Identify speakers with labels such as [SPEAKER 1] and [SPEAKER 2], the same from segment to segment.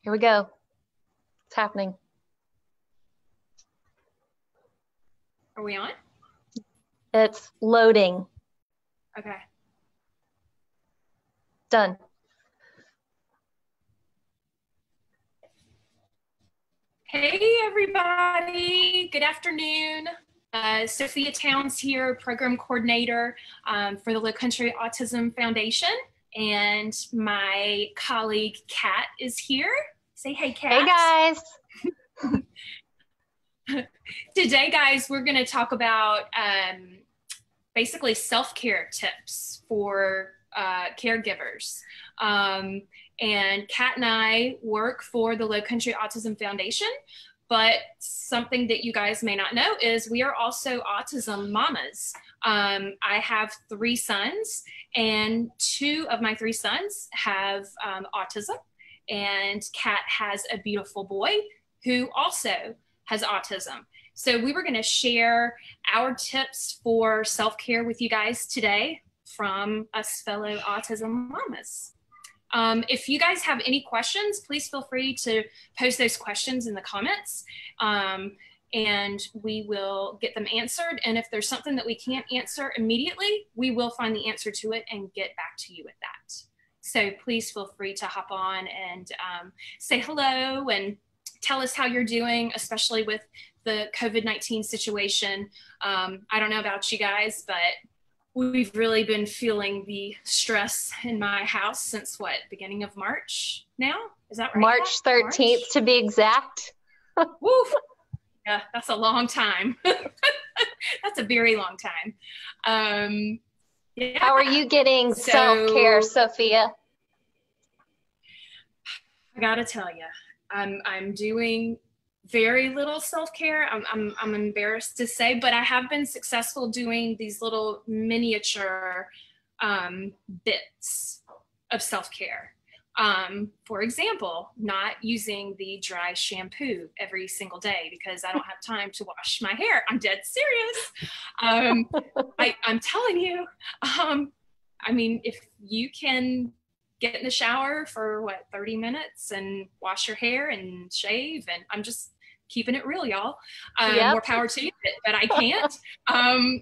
[SPEAKER 1] Here we go. It's happening.
[SPEAKER 2] Are we on?
[SPEAKER 1] It's loading.
[SPEAKER 2] Okay.
[SPEAKER 1] Done.
[SPEAKER 2] Hey, everybody. Good afternoon. Sophia Towns here, Program Coordinator for the Low Country Autism Foundation. And my colleague, Kat, is here. Say hey, Kat.
[SPEAKER 1] Hey,
[SPEAKER 2] guys. Today, guys, we're going to talk about basically self-care tips for caregivers. And Kat and I work for the Low Country Autism Foundation, but something that you guys may not know is we are also autism mamas. I have 3 sons, and 2 of my 3 sons have autism, and Kat has a beautiful boy who also has autism. So we were going to share our tips for self-care with you guys today from us fellow autism mamas. If you guys have any questions, please feel free to post those questions in the comments, and we will get them answered. And if there's something that we can't answer immediately, we will find the answer to it and get back to you with that. So please feel free to hop on and say hello and tell us how you're doing, especially with the COVID-19 situation. I don't know about you guys, but we've really been feeling the stress in my house since what, beginning of March now? Is that right?
[SPEAKER 1] March 13th March? To be exact.
[SPEAKER 2] Woof. Yeah, that's a long time. That's a very long time. Yeah.
[SPEAKER 1] How are you getting self-care, Sophia?
[SPEAKER 2] I gotta tell you, I'm doing very little self-care. I'm embarrassed to say, but I have been successful doing these little miniature bits of self-care. For example, not using the dry shampoo every single day because I don't have time to wash my hair. I'm dead serious. I'm telling you, I mean, if you can get in the shower for 30 minutes and wash your hair and shave, and I'm just keeping it real, y'all. More power to you, but I can't.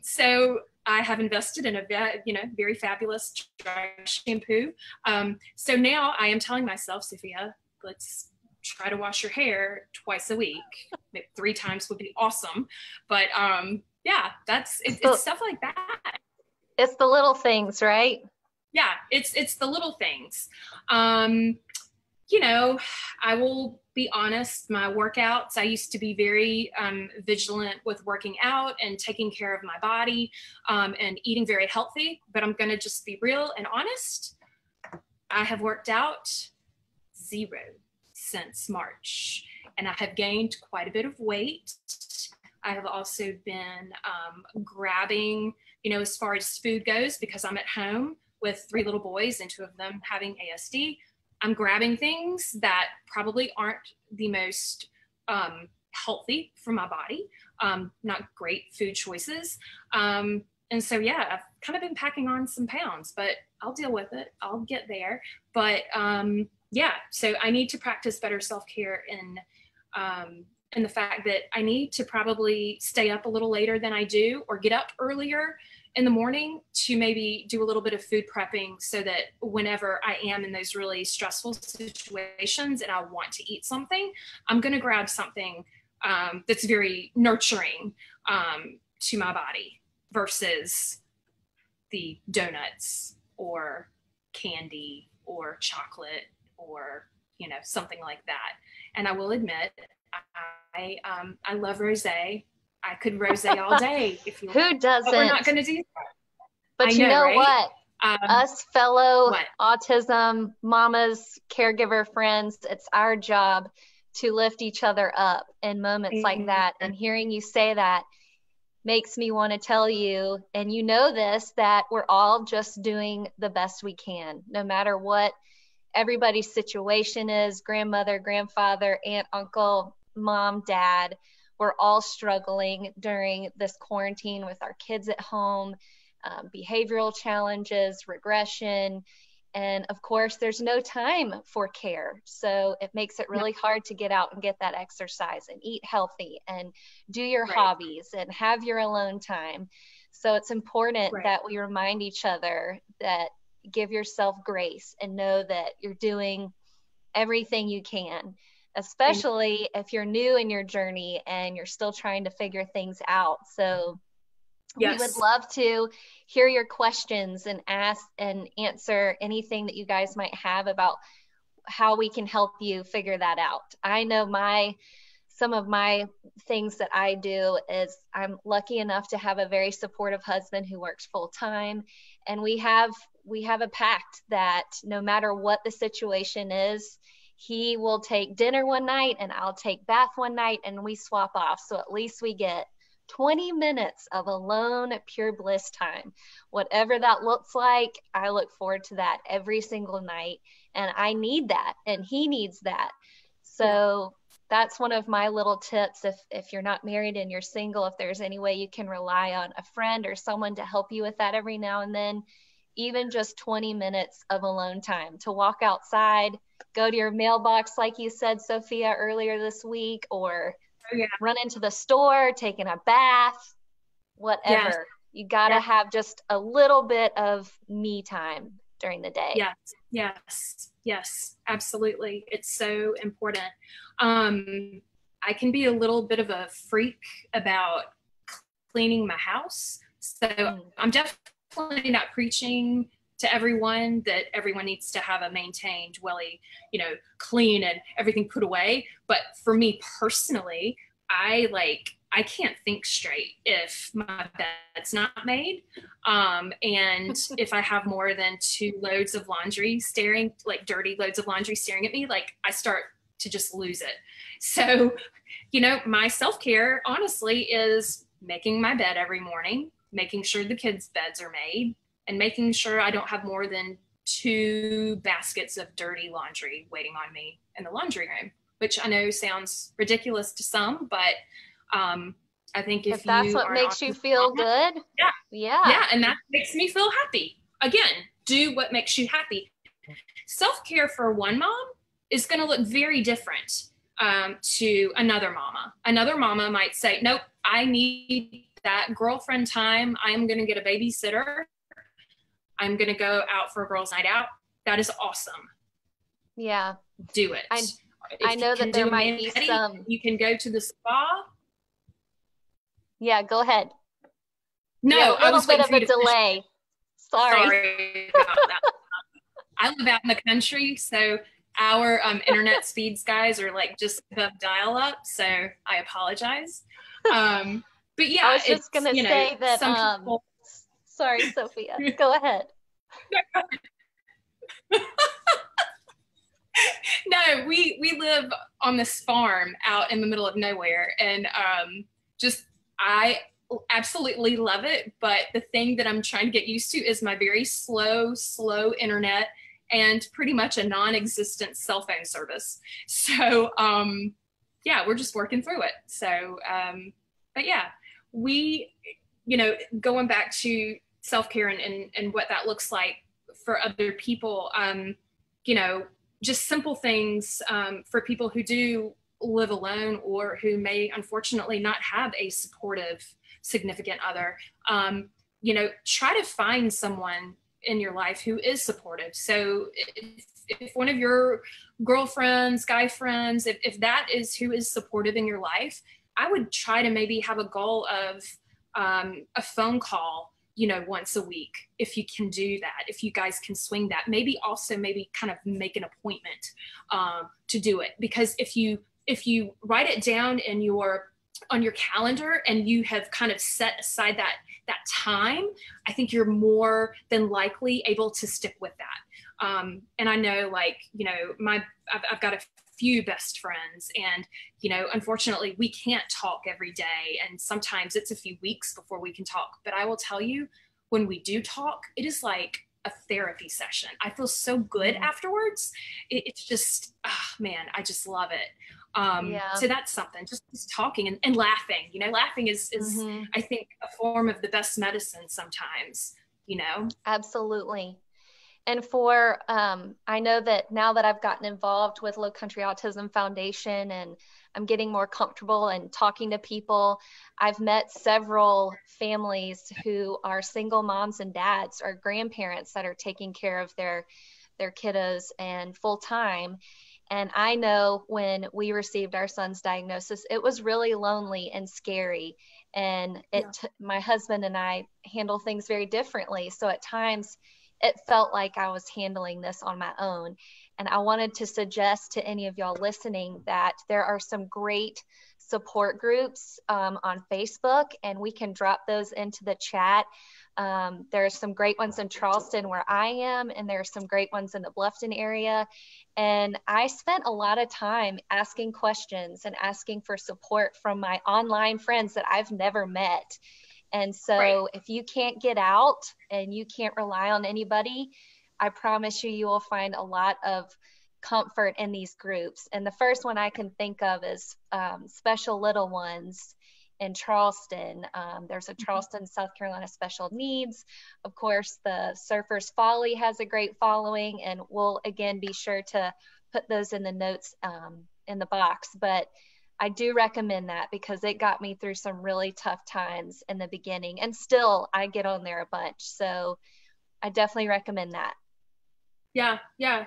[SPEAKER 2] So I have invested in a very fabulous dry shampoo. So now I am telling myself, Sophia, let's try to wash your hair twice a week. Maybe 3 times would be awesome. But yeah, it's stuff like that.
[SPEAKER 1] It's the little things, right?
[SPEAKER 2] Yeah, it's the little things. I will be honest, my workouts, I used to be very vigilant with working out and taking care of my body and eating very healthy, but I'm going to just be real and honest. I have worked out 0 since March, and I have gained quite a bit of weight. I have also been grabbing, as far as food goes, because I'm at home with 3 little boys and 2 of them having ASD. I'm grabbing things that probably aren't the most healthy for my body, not great food choices. And so, yeah, I've kind of been packing on some pounds, but I'll deal with it. I'll get there. But yeah, so I need to practice better self-care in the fact that I need to probably stay up a little later than I do, or get up earlier in the morning to maybe do a little bit of food prepping, so that whenever I am in those really stressful situations and I want to eat something, I'm going to grab something that's very nurturing to my body versus the donuts or candy or chocolate or, something like that. And I will admit, I love rosé. I could rosé all day if you want.
[SPEAKER 1] Who doesn't?
[SPEAKER 2] But we're not going to do that.
[SPEAKER 1] But you know, right? What? Us fellow
[SPEAKER 2] what?
[SPEAKER 1] autism mamas, caregiver friends, it's our job to lift each other up in moments like that. And hearing you say that makes me want to tell you, and you know this, that we're all just doing the best we can, no matter what everybody's situation is, grandmother, grandfather, aunt, uncle, mom, dad. We're all struggling during this quarantine with our kids at home, behavioral challenges, regression, And of course, there's no time for care. So it makes it really hard to get out and get that exercise and eat healthy and do your hobbies and have your alone time. So it's important that we remind each other that give yourself grace and know that you're doing everything you can, especially if you're new in your journey and you're still trying to figure things out. So we would love to hear your questions and ask and answer anything that you guys might have about how we can help you figure that out. I know some of my things that I do is I'm lucky enough to have a very supportive husband who works full time. And we have a pact that no matter what the situation is, he will take dinner one night and I'll take bath one night, and we swap off. So at least we get 20 minutes of alone, pure bliss time. Whatever that looks like, I look forward to that every single night. And I need that, and he needs that. So that's one of my little tips. If you're not married and you're single, if there's any way you can rely on a friend or someone to help you with that every now and then, even just 20 minutes of alone time to walk outside, go to your mailbox, like you said, Sophia, earlier this week, or run into the store, taking a bath, whatever. You got to have just a little bit of me time during the day.
[SPEAKER 2] Yes, absolutely. It's so important. I can be a little bit of a freak about cleaning my house. So I'm definitely not preaching to everyone that everyone needs to have a maintained, clean and everything put away. But for me personally, I can't think straight if my bed's not made. And if I have more than 2 loads of laundry dirty loads of laundry staring at me, I start to just lose it. So, my self-care honestly is making my bed every morning, making sure the kids' beds are made, and making sure I don't have more than 2 baskets of dirty laundry waiting on me in the laundry room, which I know sounds ridiculous to some, but I think if
[SPEAKER 1] that's what makes you feel good.
[SPEAKER 2] Yeah. And that makes me feel happy. Again, do what makes you happy. Self-care for one mom is going to look very different to another mama. Another mama might say, nope, I need that girlfriend time. I am going to get a babysitter. I'm going to go out for a girls' night out. That is awesome.
[SPEAKER 1] Yeah.
[SPEAKER 2] Do it.
[SPEAKER 1] I know that there might be some.
[SPEAKER 2] You can go to the spa.
[SPEAKER 1] Yeah, go ahead.
[SPEAKER 2] No,
[SPEAKER 1] a little bit of a delay.
[SPEAKER 2] Sorry about that. I live out in the country, so our internet speeds, guys, are just above dial-up, so I apologize. But yeah,
[SPEAKER 1] I was just going to say that.
[SPEAKER 2] People...
[SPEAKER 1] Sorry, Sophia. Go ahead.
[SPEAKER 2] No, we live on this farm out in the middle of nowhere, and I absolutely love it. But the thing that I'm trying to get used to is my very slow internet and pretty much a non-existent cell phone service. So we're just working through it. So but yeah, we going back to self-care and what that looks like for other people, just simple things for people who do live alone or who may unfortunately not have a supportive significant other. Try to find someone in your life who is supportive. So if one of your girlfriends, guy friends, if that is who is supportive in your life, I would try to maybe have a goal of a phone call, once a week, if you can do that, if you guys can swing that. Maybe kind of make an appointment to do it. Because if you write it down on your calendar and you have kind of set aside that time, I think you're more than likely able to stick with that. And I know, I've got a few best friends, and unfortunately we can't talk every day, and sometimes it's a few weeks before we can talk. But I will tell you, when we do talk, it is like a therapy session. I feel so good afterwards. It's just, man, I just love it. So that's something, just talking and laughing. Laughing is I think a form of the best medicine sometimes.
[SPEAKER 1] Absolutely. And for, I know that now that I've gotten involved with Low Country Autism Foundation and I'm getting more comfortable and talking to people, I've met several families who are single moms and dads or grandparents that are taking care of their kiddos and full time. And I know when we received our son's diagnosis, it was really lonely and scary. And my husband and I handle things very differently. So at times it felt like I was handling this on my own. And I wanted to suggest to any of y'all listening that there are some great support groups on Facebook, and we can drop those into the chat. There's some great ones in Charleston where I am, and there are some great ones in the Bluffton area. And I spent a lot of time asking questions and asking for support from my online friends that I've never met. And so if you can't get out and you can't rely on anybody, I promise you, you will find a lot of comfort in these groups. And the first one I can think of is Special Little Ones in Charleston. There's a Charleston, South Carolina Special Needs. Of course, the Surfers Folly has a great following, and we'll again be sure to put those in the notes in the box. But I do recommend that because it got me through some really tough times in the beginning, and still I get on there a bunch. So I definitely recommend that.
[SPEAKER 2] Yeah,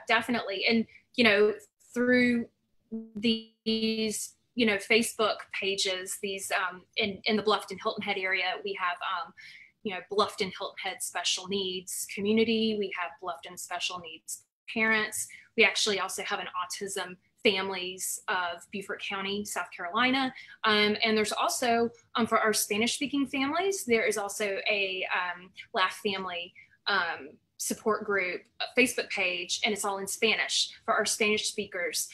[SPEAKER 2] definitely. And, through these, Facebook pages, these in the Bluffton Hilton Head area, we have, Bluffton Hilton Head Special Needs Community. We have Bluffton Special Needs Parents. We actually also have an Autism Families of Beaufort County, South Carolina. And there's also, for our Spanish-speaking families, there is also a Laugh Family support group Facebook page, and it's all in Spanish for our Spanish speakers.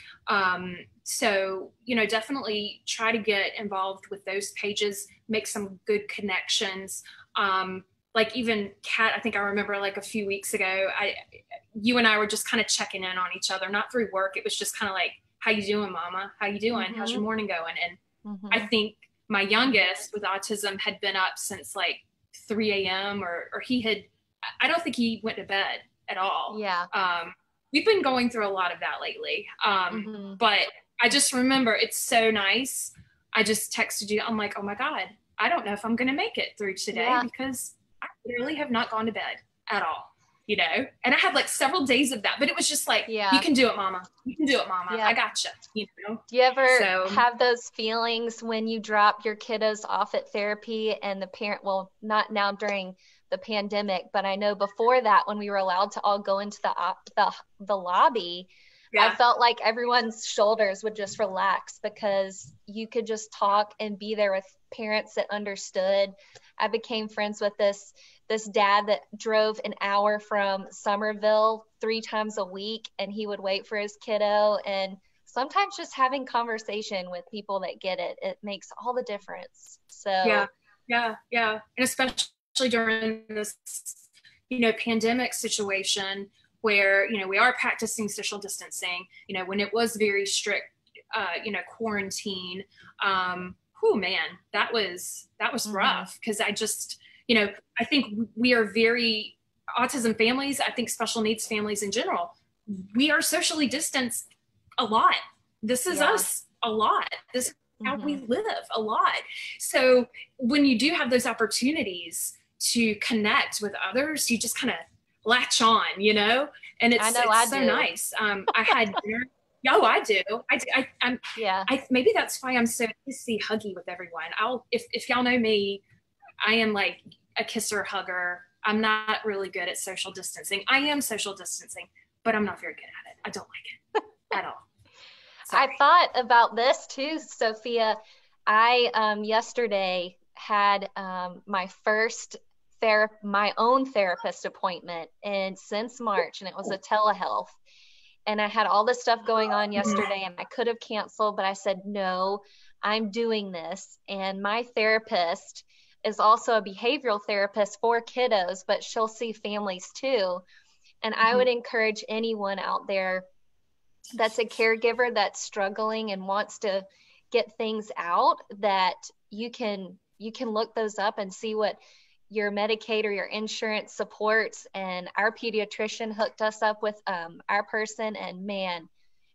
[SPEAKER 2] So, definitely try to get involved with those pages, make some good connections. Like even Kat, I think I remember like a few weeks ago, you and I were just kind of checking in on each other, not through work. It was just kind of like, how you doing, mama? How you doing? How's your morning going? And I think my youngest with autism had been up since like 3 a.m. or I don't think he went to bed at all.
[SPEAKER 1] Yeah.
[SPEAKER 2] We've been going through a lot of that lately. But I just remember it's so nice. I just texted you. I'm like, oh my God, I don't know if I'm going to make it through today because I literally have not gone to bed at all. And I had like several days of that, but it was just like, you can do it, mama. You can do it, mama. I gotcha.
[SPEAKER 1] Do you ever have those feelings when you drop your kiddos off at therapy and the parent, well, not now during the pandemic, but I know before that, when we were allowed to all go into the lobby, I felt like everyone's shoulders would just relax because you could just talk and be there with parents that understood. I became friends with this dad that drove an hour from Somerville 3 times a week, and he would wait for his kiddo. And sometimes just having conversation with people that get it, it makes all the difference. So
[SPEAKER 2] yeah. And especially during this, pandemic situation where, we are practicing social distancing, when it was very strict, quarantine, man, that was rough. 'Cause I just, I think we are very autism families. I think special needs families in general, we are socially distanced a lot. This is us a lot. This is how we live a lot. So when you do have those opportunities to connect with others, you just kind of latch on, and it's so nice. I had dinner. Oh, I do. I'm maybe that's why I'm so kissy huggy with everyone. If y'all know me, I am like a kisser hugger. I'm not really good at social distancing. I am social distancing, but I'm not very good at it. I don't like it at all. Sorry.
[SPEAKER 1] I thought about this too, Sophia. I yesterday had my own therapist appointment, and since March, and it was a telehealth. And I had all this stuff going on yesterday, and I could have canceled, but I said, no, I'm doing this. And my therapist is also a behavioral therapist for kiddos, but she'll see families too. And I would encourage anyone out there that's a caregiver that's struggling and wants to get things out, that you can look those up and see what your Medicaid or your insurance supports, and our pediatrician hooked us up with our person, and man,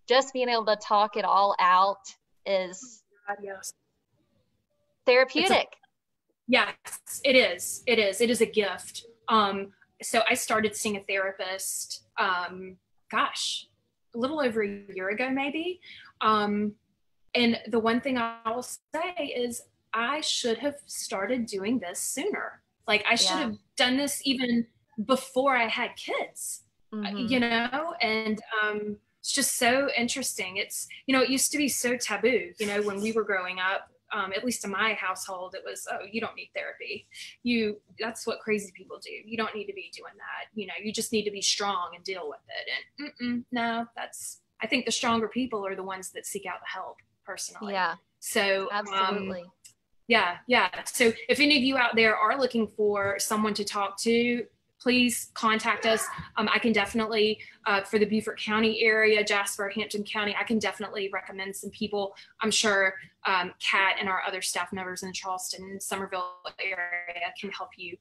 [SPEAKER 1] just being able to talk it all out is
[SPEAKER 2] Yes.
[SPEAKER 1] therapeutic.
[SPEAKER 2] Yes, it is. It is. It is a gift. So I started seeing a therapist, gosh, a little over a year ago, maybe. And the one thing I will say is I should have started doing this sooner. Like I should have done this even before I had kids, you know, and it's just so interesting. It's, you know, it used to be so taboo, you know, when we were growing up. At least in my household, it was, oh, you don't need therapy. That's what crazy people do. You don't need to be doing that. You know, you just need to be strong and deal with it. And no, I think the stronger people are the ones that seek out the help personally.
[SPEAKER 1] Yeah.
[SPEAKER 2] So,
[SPEAKER 1] absolutely.
[SPEAKER 2] Yeah. So if any of you out there are looking for someone to talk to, please contact us. I can definitely, for the Beaufort County area, Jasper, Hampton County, I can definitely recommend some people. I'm sure Kat and our other staff members in the Charleston and Somerville area can help you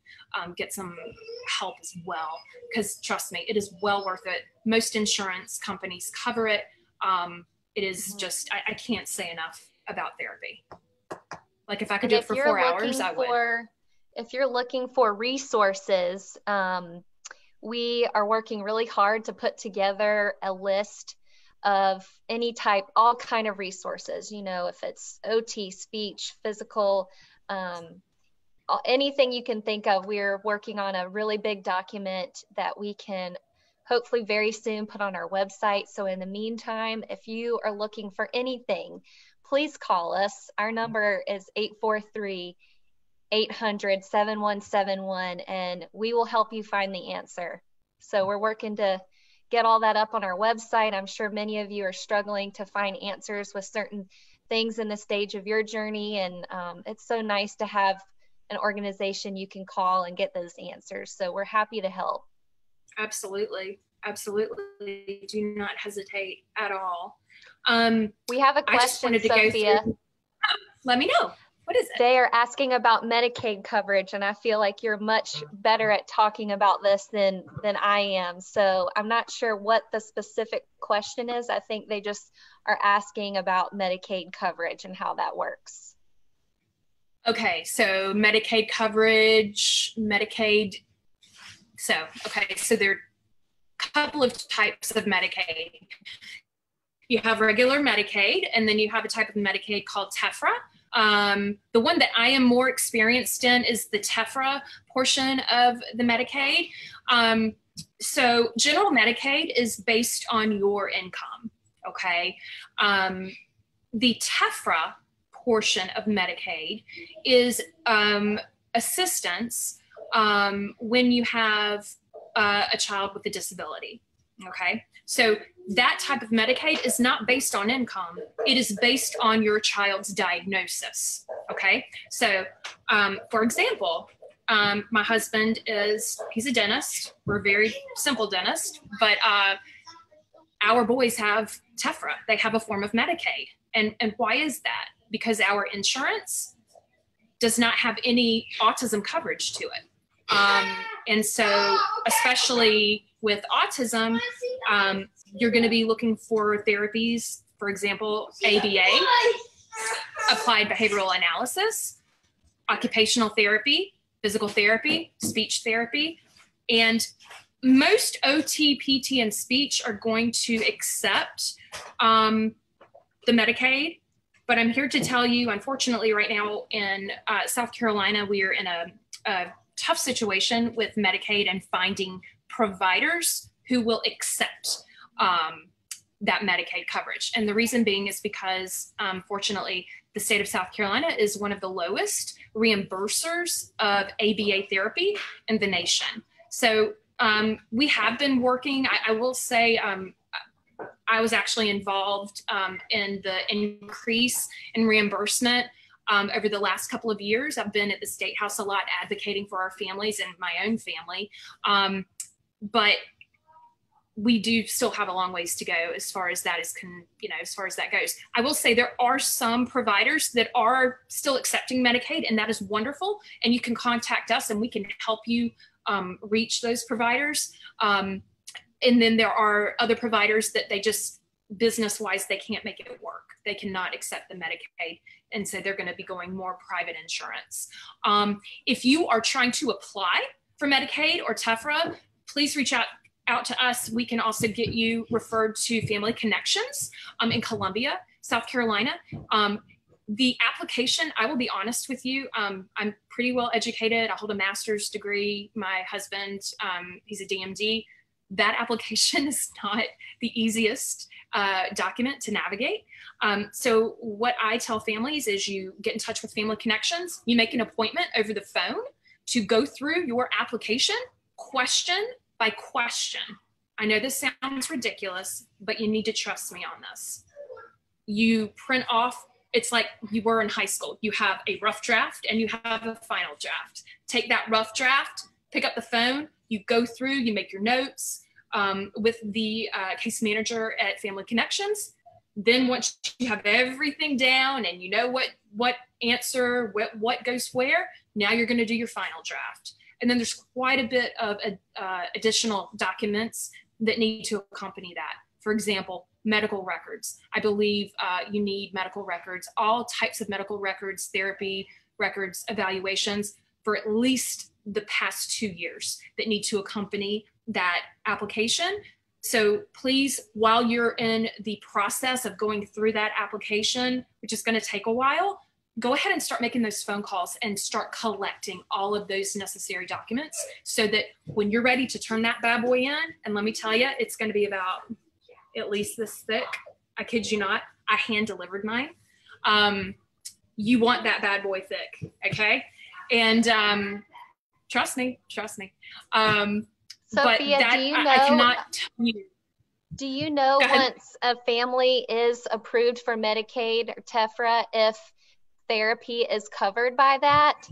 [SPEAKER 2] get some help as well. Because trust me, it is well worth it. Most insurance companies cover it. It is just, I can't say enough about therapy. Like if I could do it for 4 hours, I would.
[SPEAKER 1] If you're looking for resources, we are working really hard to put together a list of all kind of resources, you know, if it's OT, speech, physical, anything you can think of. We're working on a really big document that we can hopefully very soon put on our website. So in the meantime, if you are looking for anything, please call us. Our number is 843-800-7171, and we will help you find the answer. So we're working to get all that up on our website. I'm sure many of you are struggling to find answers with certain things in the stage of your journey, and it's so nice to have an organization you can call and get those answers. So we're happy to help.
[SPEAKER 2] Absolutely. Do not hesitate at all.
[SPEAKER 1] We have a question, Sophia.
[SPEAKER 2] Let me know. What is it?
[SPEAKER 1] They are asking about Medicaid coverage, and I feel like you're much better at talking about this than I am. So I'm not sure what the specific question is. I think they just are asking about Medicaid coverage and how that works.
[SPEAKER 2] Okay, so Medicaid coverage, so there are a couple of types of Medicaid. You have regular Medicaid, and then you have a type of Medicaid called TEFRA. The one that I am more experienced in is the TEFRA portion of the Medicaid. So general Medicaid is based on your income, okay? The TEFRA portion of Medicaid is assistance when you have a child with a disability, okay? So that type of Medicaid is not based on income. It is based on your child's diagnosis, okay? So, for example, my husband he's a dentist. We're a very simple dentist, but our boys have TEFRA. They have a form of Medicaid. And why is that? Because our insurance does not have any autism coverage to it. And so, especially with autism, you're going to be looking for therapies, for example, ABA, applied behavioral analysis, occupational therapy, physical therapy, speech therapy, and most OT, PT, and speech are going to accept the Medicaid. But I'm here to tell you, unfortunately, right now in South Carolina, we are in a tough situation with Medicaid and finding providers who will accept that Medicaid coverage. And the reason being is because, fortunately, the state of South Carolina is one of the lowest reimbursers of ABA therapy in the nation. So we have been working, I will say, I was actually involved in the increase in reimbursement over the last couple of years. I've been at the State House a lot advocating for our families and my own family. But we do still have a long ways to go as far as that is, as far as that goes. I will say there are some providers that are still accepting Medicaid, and that is wonderful. And you can contact us and we can help you reach those providers. And then there are other providers that they just, business-wise, they can't make it work. They cannot accept the Medicaid. And so they're going to be going more private insurance. If you are trying to apply for Medicaid or TEFRA, please reach out to us. We can also get you referred to Family Connections in Columbia, South Carolina. The application, I will be honest with you, I'm pretty well educated. I hold a master's degree. My husband, he's a DMD. That application is not the easiest document to navigate. So what I tell families is you get in touch with Family Connections. You make an appointment over the phone to go through your application question by question. I know this sounds ridiculous, but you need to trust me on this. You print off, it's like you were in high school. You have a rough draft and you have a final draft. Take that rough draft, pick up the phone, you go through, you make your notes with the case manager at Family Connections. Then once you have everything down and you know what answer, what goes where, now you're going to do your final draft. And then there's quite a bit of additional documents that need to accompany that. For example, medical records. I believe you need medical records, all types of medical records, therapy records, evaluations for at least the past 2 years that need to accompany that application. So please, while you're in the process of going through that application, which is going to take a while, go ahead and start making those phone calls and start collecting all of those necessary documents so that when you're ready to turn that bad boy in, and let me tell you, it's going to be about at least this thick. I kid you not. I hand delivered mine. You want that bad boy thick, okay? And trust me.
[SPEAKER 1] Sophia,
[SPEAKER 2] but that,
[SPEAKER 1] do you know,
[SPEAKER 2] I cannot tell you.
[SPEAKER 1] Do you know once a family is approved for Medicaid or TEFRA, if therapy is covered by that?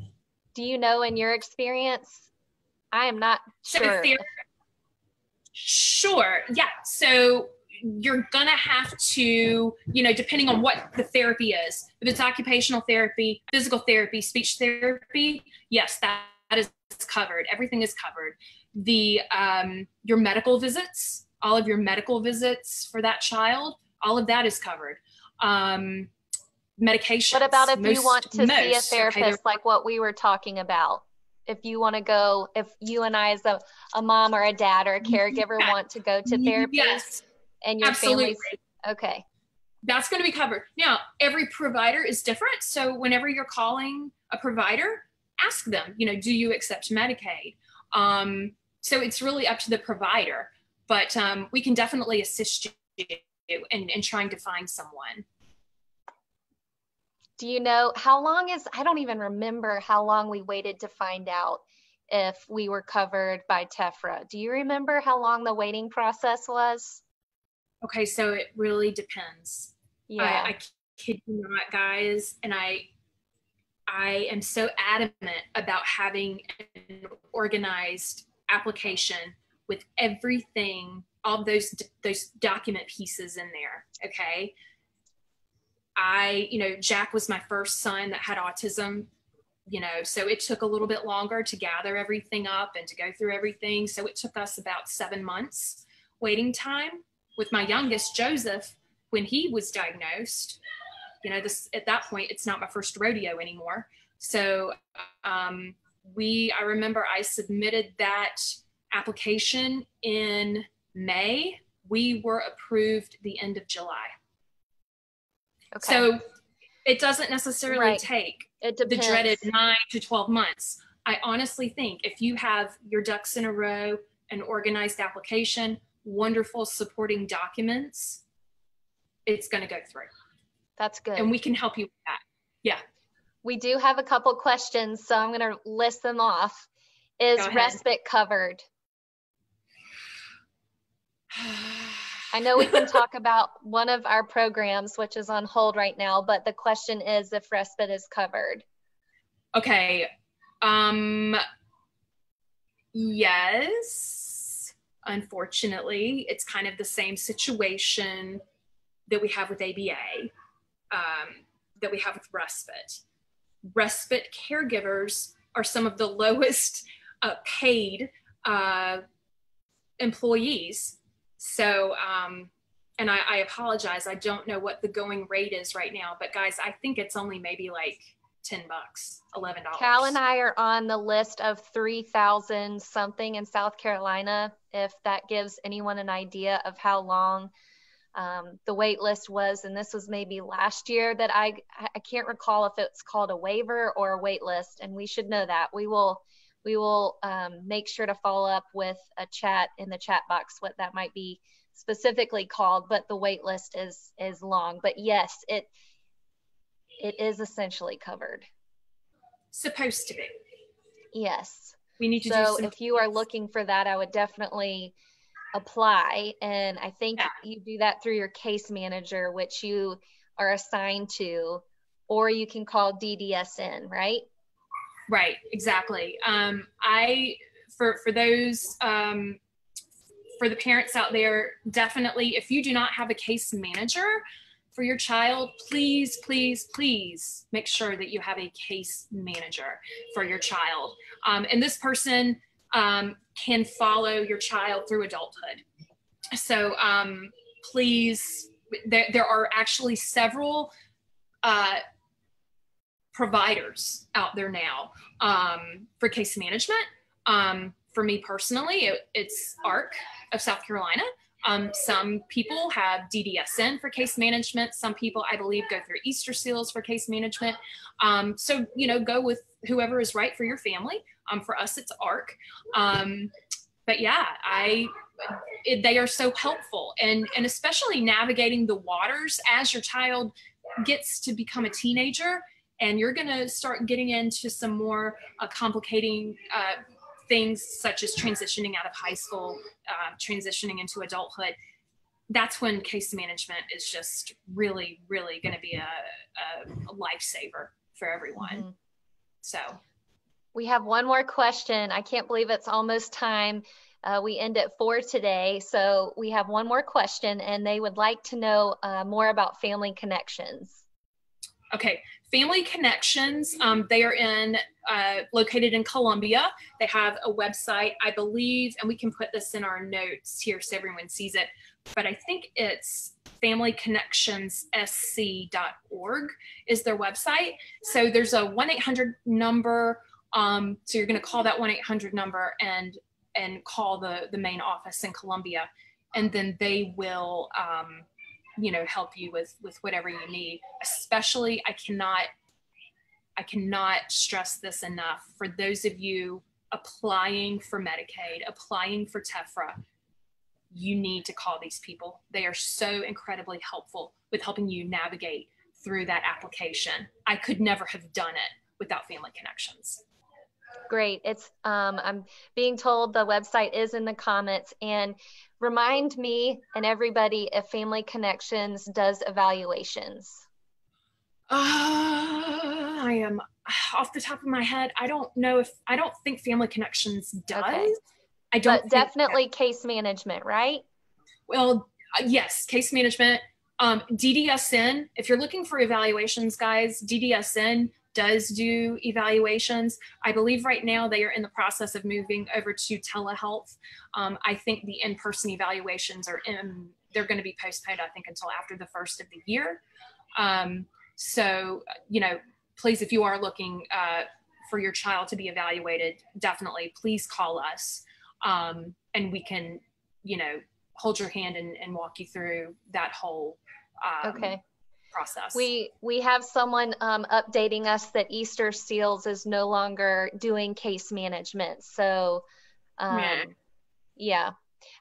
[SPEAKER 1] Do you know in your experience? I am not sure.
[SPEAKER 2] Sure, yeah. So you're gonna have to, depending on what the therapy is, if it's occupational therapy, physical therapy, speech therapy, yes, that is covered. Everything is covered. Your medical visits, all of your medical visits for that child, all of that is covered. Medications.
[SPEAKER 1] What about if you want to see a therapist, like what we were talking about? If you want to go, if you and I as a mom or a dad or a caregiver want to go to therapy,
[SPEAKER 2] yes,
[SPEAKER 1] and your family's okay.
[SPEAKER 2] That's going to be covered. Now, every provider is different. So whenever you're calling a provider, ask them, do you accept Medicaid? So it's really up to the provider, but we can definitely assist you in trying to find someone.
[SPEAKER 1] Do you know how long I don't even remember how long we waited to find out if we were covered by TEFRA. Do you remember how long the waiting process was?
[SPEAKER 2] Okay, so it really depends.
[SPEAKER 1] Yeah.
[SPEAKER 2] I kid you not, guys, and I am so adamant about having an organized application with everything, all those document pieces in there, okay? Jack was my first son that had autism, so it took a little bit longer to gather everything up and to go through everything. So it took us about 7 months waiting time. With my youngest, Joseph, when he was diagnosed, at that point, it's not my first rodeo anymore. So I remember I submitted that application in May. We were approved the end of July. Okay. So it doesn't necessarily take the dreaded 9 to 12 months. I honestly think if you have your ducks in a row, an organized application, wonderful supporting documents, it's going to go through.
[SPEAKER 1] That's good.
[SPEAKER 2] And we can help you with that. Yeah.
[SPEAKER 1] We do have a couple questions, so I'm going to list them off. Is respite covered? I know we can talk about one of our programs, which is on hold right now, but the question is if respite is covered.
[SPEAKER 2] Okay. Yes. Unfortunately, it's kind of the same situation that we have with ABA, that we have with respite. Respite caregivers are some of the lowest paid employees. So, and I apologize, I don't know what the going rate is right now, but guys, I think it's only maybe like $10, $11.
[SPEAKER 1] Cal and I are on the list of 3,000 something in South Carolina, if that gives anyone an idea of how long the wait list was. And this was maybe last year that I can't recall if it's called a waiver or a wait list, and we should know that. We will make sure to follow up with a chat in the chat box what that might be specifically called, but the wait list is long. But yes, it is essentially covered.
[SPEAKER 2] Supposed to be.
[SPEAKER 1] Yes.
[SPEAKER 2] We need to do
[SPEAKER 1] so if you are looking for that, I would definitely apply. And I think you do that through your case manager, which you are assigned to, or you can call DDSN, right?
[SPEAKER 2] Right, exactly. For those, for the parents out there, definitely, if you do not have a case manager for your child, please, please, please make sure that you have a case manager for your child. And this person can follow your child through adulthood. So please, there are actually several providers out there now for case management. For me personally, it's ARC of South Carolina. Some people have DDSN for case management. Some people, I believe, go through Easter Seals for case management. So, go with whoever is right for your family. For us, it's ARC. But yeah, they are so helpful, and especially navigating the waters as your child gets to become a teenager, and you're going to start getting into some more complicating things such as transitioning out of high school, transitioning into adulthood. That's when case management is just really, really going to be a lifesaver for everyone. Mm-hmm. So
[SPEAKER 1] we have one more question. I can't believe it's almost time. We end at 4 today. So we have one more question, and they would like to know more about Family Connections.
[SPEAKER 2] Okay. Family Connections, they are located in Columbia. They have a website, I believe, and we can put this in our notes here so everyone sees it, but I think it's familyconnectionssc.org is their website. So there's a 1-800 number. So you're going to call that 1-800 number and call the main office in Columbia, and then they will help you with whatever you need. Especially, I cannot stress this enough, for those of you applying for Medicaid, applying for TEFRA, you need to call these people. They are so incredibly helpful with helping you navigate through that application. I could never have done it without Family Connections.
[SPEAKER 1] Great. I'm being told the website is in the comments, and remind me and everybody if Family Connections does evaluations.
[SPEAKER 2] I am off the top of my head. I don't think Family Connections does. Okay.
[SPEAKER 1] But definitely case management, right?
[SPEAKER 2] Well, yes, case management. DDSN, if you're looking for evaluations, guys, DDSN does do evaluations. I believe right now they are in the process of moving over to telehealth. I think the in-person evaluations they're going to be postponed, I think, until after the first of the year. So, please, if you are looking for your child to be evaluated, definitely please call us, and we can, hold your hand and walk you through that whole process.
[SPEAKER 1] We have someone updating us that Easter Seals is no longer doing case management. So, yeah.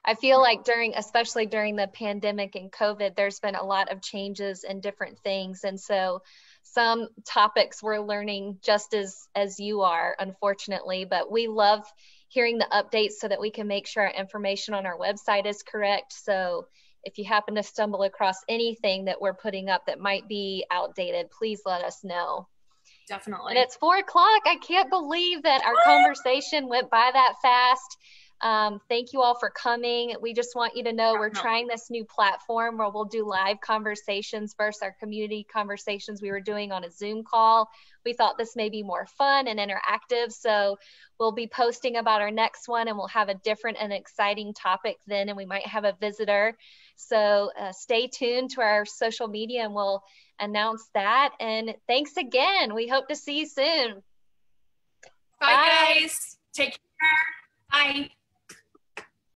[SPEAKER 1] I feel like especially during the pandemic and COVID, there's been a lot of changes and different things. And so some topics we're learning just as you are, unfortunately, but we love hearing the updates so that we can make sure our information on our website is correct. So if you happen to stumble across anything that we're putting up that might be outdated, please let us know.
[SPEAKER 2] Definitely.
[SPEAKER 1] And it's 4 o'clock. I can't believe that our conversation went by that fast. Thank you all for coming. We just want you to know we're trying this new platform where we'll do live conversations versus our community conversations we were doing on a Zoom call. We thought this may be more fun and interactive, so we'll be posting about our next one, and we'll have a different and exciting topic then, and we might have a visitor. So stay tuned to our social media, and we'll announce that. And thanks again. We hope to see you soon.
[SPEAKER 2] Bye, guys. Take care. Bye.